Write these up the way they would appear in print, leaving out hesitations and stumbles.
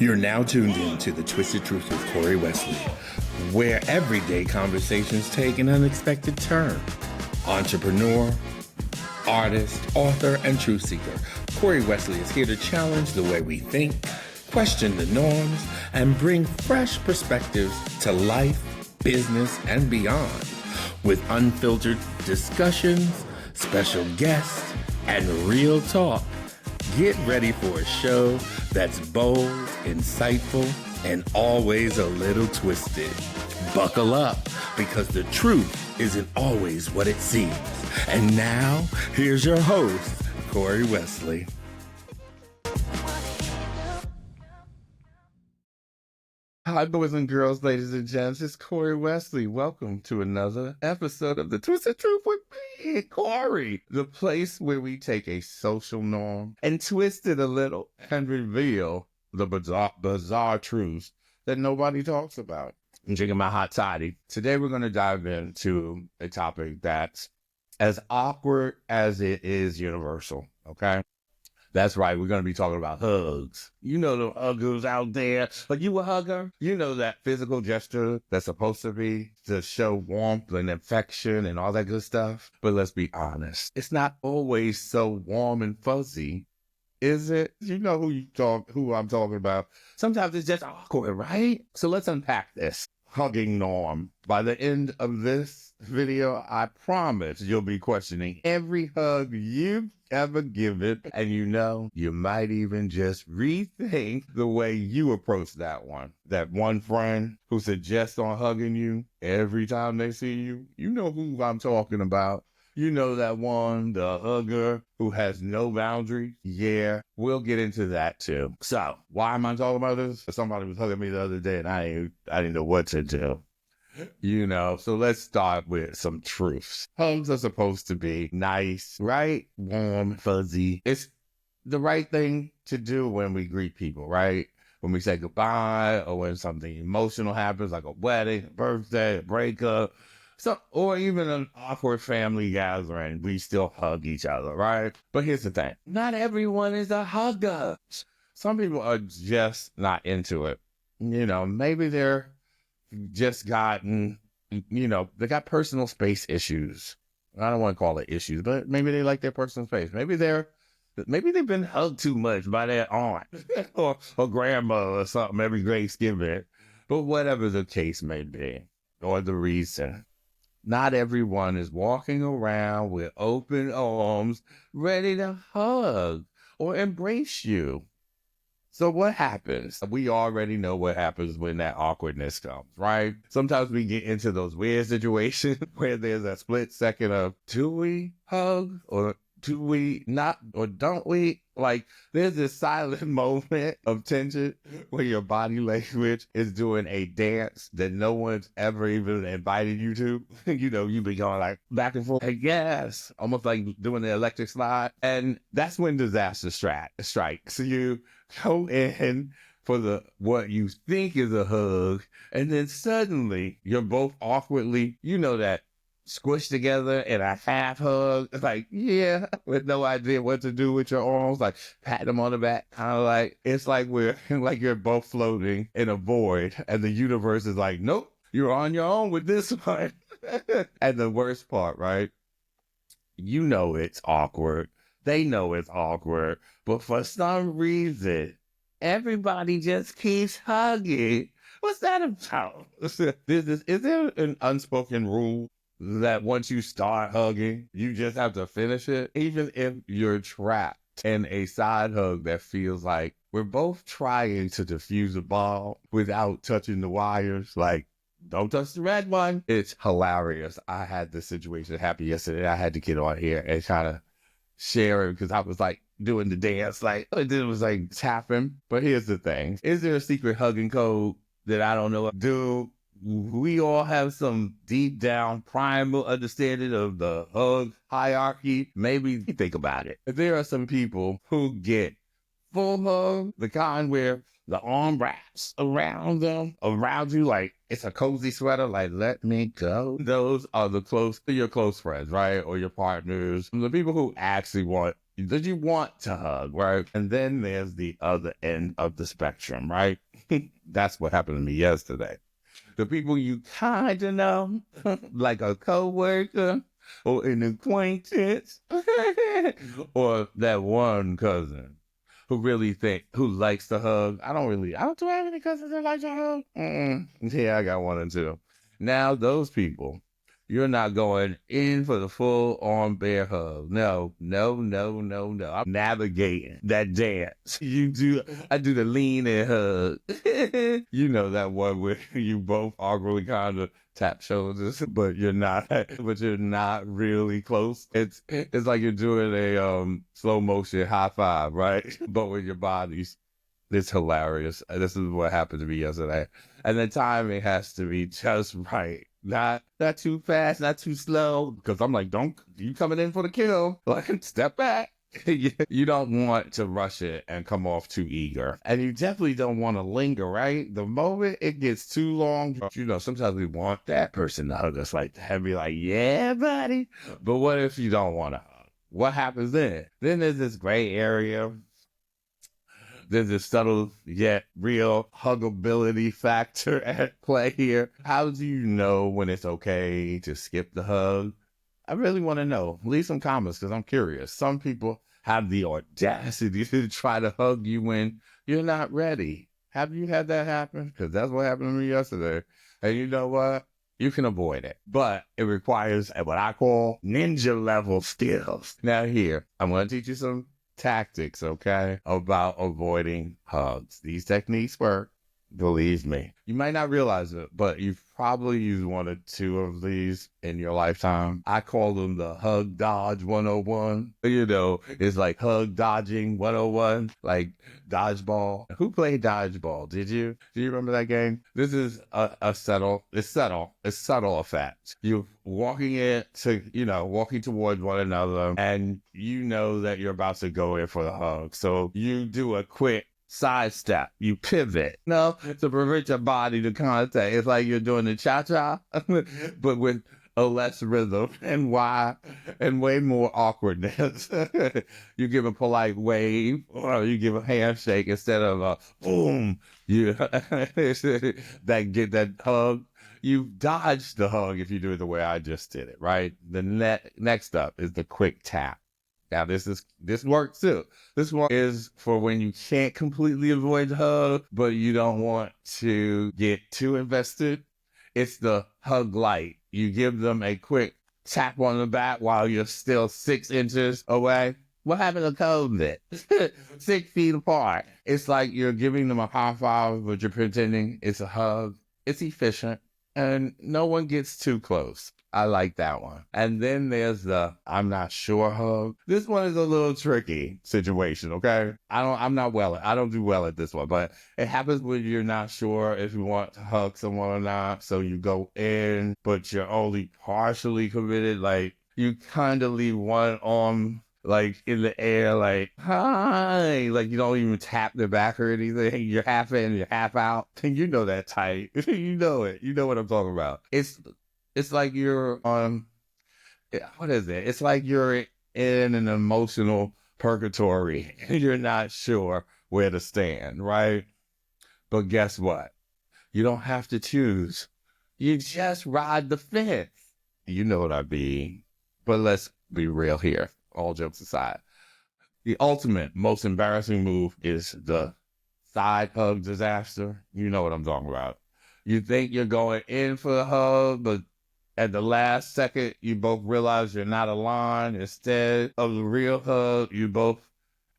You're now tuned in to The Twisted Truth with Corey Wesley, where everyday conversations take an unexpected turn. Entrepreneur, artist, author, and truth seeker, Corey Wesley is here to challenge the way we think, question the norms, and bring fresh perspectives to life, business, and beyond. With unfiltered discussions, special guests, and real talk, get ready for a show that's bold, insightful, and always a little twisted. Buckle up, because the truth isn't always what it seems. And now, here's your host, Corey Wesley. Hi, boys and girls, ladies and gents. It's Corey Wesley. Welcome to another episode of The Twisted Truth with me, Corey. The place where we take a social norm and twist it a little and reveal the bizarre truths that nobody talks about. I'm drinking my hot toddy. Today, we're going to dive into a topic that's as awkward as it is universal, okay? That's right, we're going to be talking about hugs. You know the huggers out there. Like, you a hugger? You know that physical gesture that's supposed to be to show warmth and affection and all that good stuff? But let's be honest, it's not always so warm and fuzzy, is it? You know who I'm talking about. Sometimes it's just awkward, right? So let's unpack this hugging norm. By the end of this video, I promise you'll be questioning every hug you've ever given, and you might even just rethink the way you approach that one. That one friend who suggests on hugging you every time they see you. You know who I'm talking about. You know that one, the hugger who has no boundaries. Yeah, we'll get into that too. So, why am I talking about this? Somebody was hugging me the other day and I didn't know what to do. So let's start with some truths. Hugs are supposed to be nice, right? Warm, fuzzy. It's the right thing to do when we greet people, right? When we say goodbye or when something emotional happens, like a wedding, a birthday, a breakup, or even an awkward family gathering, we still hug each other, right? But here's the thing. Not everyone is a hugger. Some people are just not into it. Maybe they're just gotten, they got personal space issues. I don't want to call it issues, but maybe they like their personal space. Maybe they've been hugged too much by their aunt or grandma or something every Thanksgiving. But whatever the case may be, or the reason, not everyone is walking around with open arms, ready to hug or embrace you. So what happens? We already know what happens when that awkwardness comes, right? Sometimes we get into those weird situations where there's a split second of, do we hug or do we not, or don't we? Like, there's this silent moment of tension where your body language is doing a dance that no one's ever even invited you to. You've been going like back and forth, yes, almost like doing the electric slide. And that's when disaster strikes. So you go in for what you think is a hug, and then suddenly you're both awkwardly, that squished together in a half hug, like, yeah, with no idea what to do with your arms, like pat them on the back, kind of like, it's like like you're both floating in a void, and the universe is like, nope, you're on your own with this one. And the worst part, right? It's awkward. They know it's awkward, but for some reason, everybody just keeps hugging. What's that about? Is there an unspoken rule that once you start hugging, you just have to finish it? Even if you're trapped in a side hug that feels like we're both trying to defuse a ball without touching the wires, like, don't touch the red one. It's hilarious. I had this situation happen yesterday. I had to get on here and kind of share it because I was like doing the dance, like, it was like tapping. But here's the thing. Is there a secret hugging code that I don't know? Do we all have some deep down primal understanding of the hug hierarchy? Maybe think about it. There are some people who get full hug, the kind where the arm wraps around you like it's a cozy sweater, like, let me go. Those are your close friends, right? Or your partners, the people who actually want that you want to hug, right? And then there's the other end of the spectrum, right? That's what happened to me yesterday. The people you kind of know, like a coworker or an acquaintance, or that one cousin who likes to hug. I don't do have any cousins that like to hug. Yeah, I got one or two. Now those people, you're not going in for the full on bear hug. No, no, no, no, no. I'm navigating that dance. I do the lean and hug. You know that one where you both awkwardly kind of tap shoulders, but you're not really close. It's like you're doing a slow motion high five, right? But with your bodies. It's hilarious. This is what happened to me yesterday. And the timing has to be just right. Not too fast, not too slow. Because I'm like, don't you coming in for the kill. Like, step back. You don't want to rush it and come off too eager. And you definitely don't want to linger, right? The moment it gets too long, sometimes we want that person to hug us like that and be like, yeah, buddy. But what if you don't want to hug? What happens then? Then there's this gray area. There's a subtle yet real huggability factor at play here. How do you know when it's okay to skip the hug? I really want to know. Leave some comments because I'm curious. Some people have the audacity to try to hug you when you're not ready. Have you had that happen? Because that's what happened to me yesterday. And you know what? You can avoid it, but it requires what I call ninja level skills. Now here, I'm going to teach you some tactics, okay, about avoiding hugs. These techniques work. Believe me. You might not realize it, but you've probably used one or two of these in your lifetime. I call them the hug dodge 101. It's like hug dodging 101, like dodgeball. Who played dodgeball? Did you? Do you remember that game? This is a subtle effect. You're walking towards one another and you know that you're about to go in for the hug. So you do a quick sidestep, you pivot, to prevent your body to contact. It's like you're doing the cha-cha, but with a less rhythm and way more awkwardness. You give a polite wave or you give a handshake instead of a boom. That hug. You dodge the hug if you do it the way I just did it, right? The next up is the quick tap. Now this works too. This one is for when you can't completely avoid the hug, but you don't want to get too invested. It's the hug light. You give them a quick tap on the back while you're still 6 inches away. What happened to COVID? 6 feet apart. It's like you're giving them a high five, but you're pretending it's a hug. It's efficient, and no one gets too close. I like that one. And then there's the I'm not sure hug. This one is a little tricky situation, okay? I don't do well at this one, but it happens when you're not sure if you want to hug someone or not. So you go in, but you're only partially committed. Like you kind of leave one arm like in the air, like hi, like you don't even tap the back or anything. You're half in, you're half out. You know that tight. You know it. You know what I'm talking about. It's like you're on, what is it? It's like you're in an emotional purgatory and you're not sure where to stand, right? But guess what? You don't have to choose. You just ride the fence. You know what I mean. But let's be real here, all jokes aside. The ultimate, most embarrassing move is the side hug disaster. You know what I'm talking about. You think you're going in for the hug, but at the last second, you both realize you're not aligned. Instead of the real hug, you both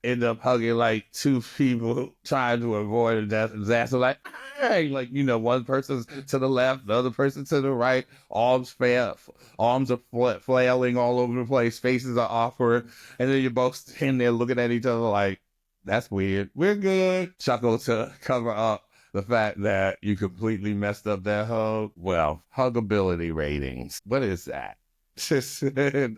end up hugging like two people trying to avoid a disaster. Like, hey, one person's to the left, the other person to the right. Arms are flailing all over the place. Faces are awkward. And then you're both standing there looking at each other like, that's weird. We're good. Chuckle to cover up the fact that you completely messed up that hug. Well, hugability ratings. What is that?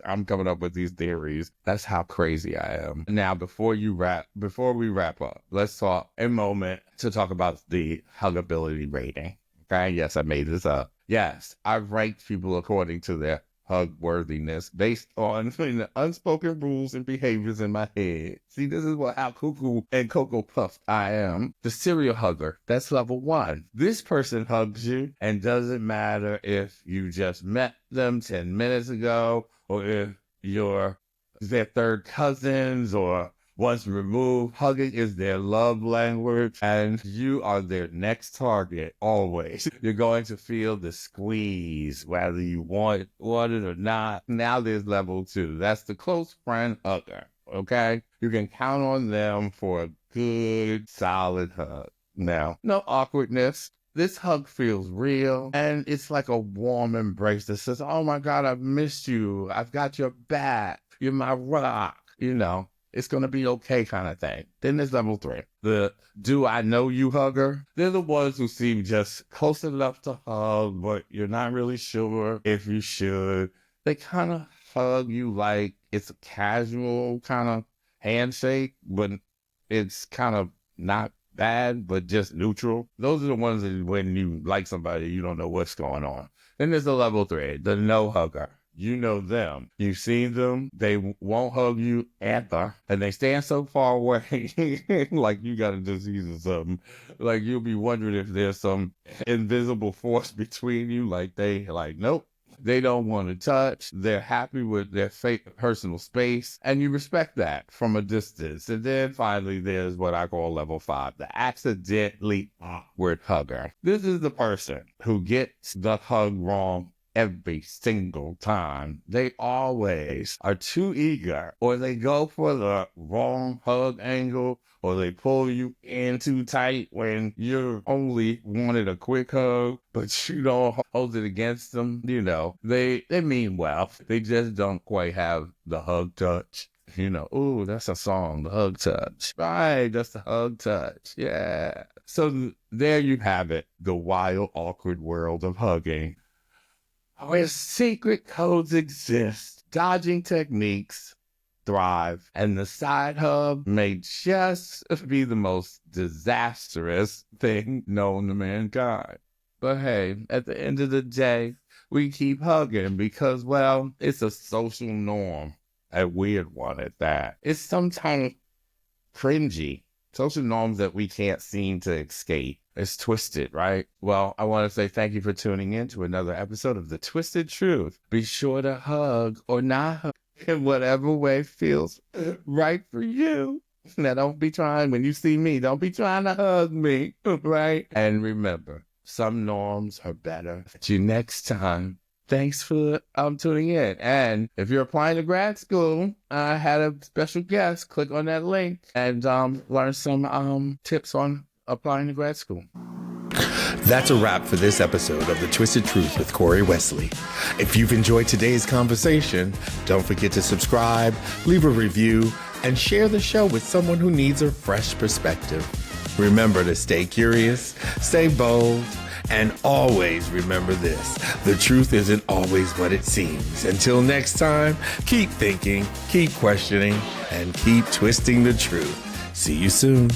I'm coming up with these theories. That's how crazy I am. Now, before we wrap up, let's talk a moment to talk about the hugability rating. Okay. Yes, I made this up. Yes, I've ranked people according to their hug worthiness based on the unspoken rules and behaviors in my head. See, this is how cuckoo and Cocoa Puffed I am. The serial hugger, that's level 1. This person hugs you, and doesn't matter if you just met them 10 minutes ago, or if you're their third cousins or once removed. Hugging is their love language, and you are their next target always. You're going to feel the squeeze, whether you want it or not. Now there's level 2. That's the close friend hugger, okay? You can count on them for a good, solid hug. Now, no awkwardness. This hug feels real, and it's like a warm embrace that says, oh my God, I've missed you. I've got your back. You're my rock. It's going to be okay kind of thing. Then there's level 3. The do I know you hugger. They're the ones who seem just close enough to hug, but you're not really sure if you should. They kind of hug you like it's a casual kind of handshake, but it's kind of not bad, but just neutral. Those are the ones that when you like somebody, you don't know what's going on. Then there's the level 3, the no hugger. You know them. You've seen them. They won't hug you ever. And they stand so far away like you got a disease or something. Like you'll be wondering if there's some invisible force between you. Nope. They don't want to touch. They're happy with their personal space. And you respect that from a distance. And then finally, there's what I call level 5, the accidentally awkward hugger. This is the person who gets the hug wrong every single time. They always are too eager, or they go for the wrong hug angle, or they pull you in too tight when you only wanted a quick hug, but you don't hold it against them. They mean well. They just don't quite have the hug touch. Ooh, that's a song, the hug touch. Right, that's the hug touch. Yeah. So there you have it, the wild, awkward world of hugging, where secret codes exist, dodging techniques thrive, and the side hug may just be the most disastrous thing known to mankind. But hey, at the end of the day, we keep hugging because, well, it's a social norm, a weird one at that. It's sometimes cringy. Social norms that we can't seem to escape. It's twisted, right? Well, I want to say thank you for tuning in to another episode of The Twisted Truth. Be sure to hug or not hug in whatever way feels right for you. Now, don't be trying, when you see me, don't be trying to hug me, right? And remember, some norms are better. See you next time. Thanks for tuning in. And if you're applying to grad school, I had a special guest. Click on that link and learn some tips on applying to grad school. That's a wrap for this episode of The Twisted Truth with Corey Wesley. If you've enjoyed today's conversation, don't forget to subscribe, leave a review, and share the show with someone who needs a fresh perspective. Remember to stay curious, stay bold, and always remember this: the truth isn't always what it seems. Until next time, keep thinking, keep questioning, and keep twisting the truth. See you soon.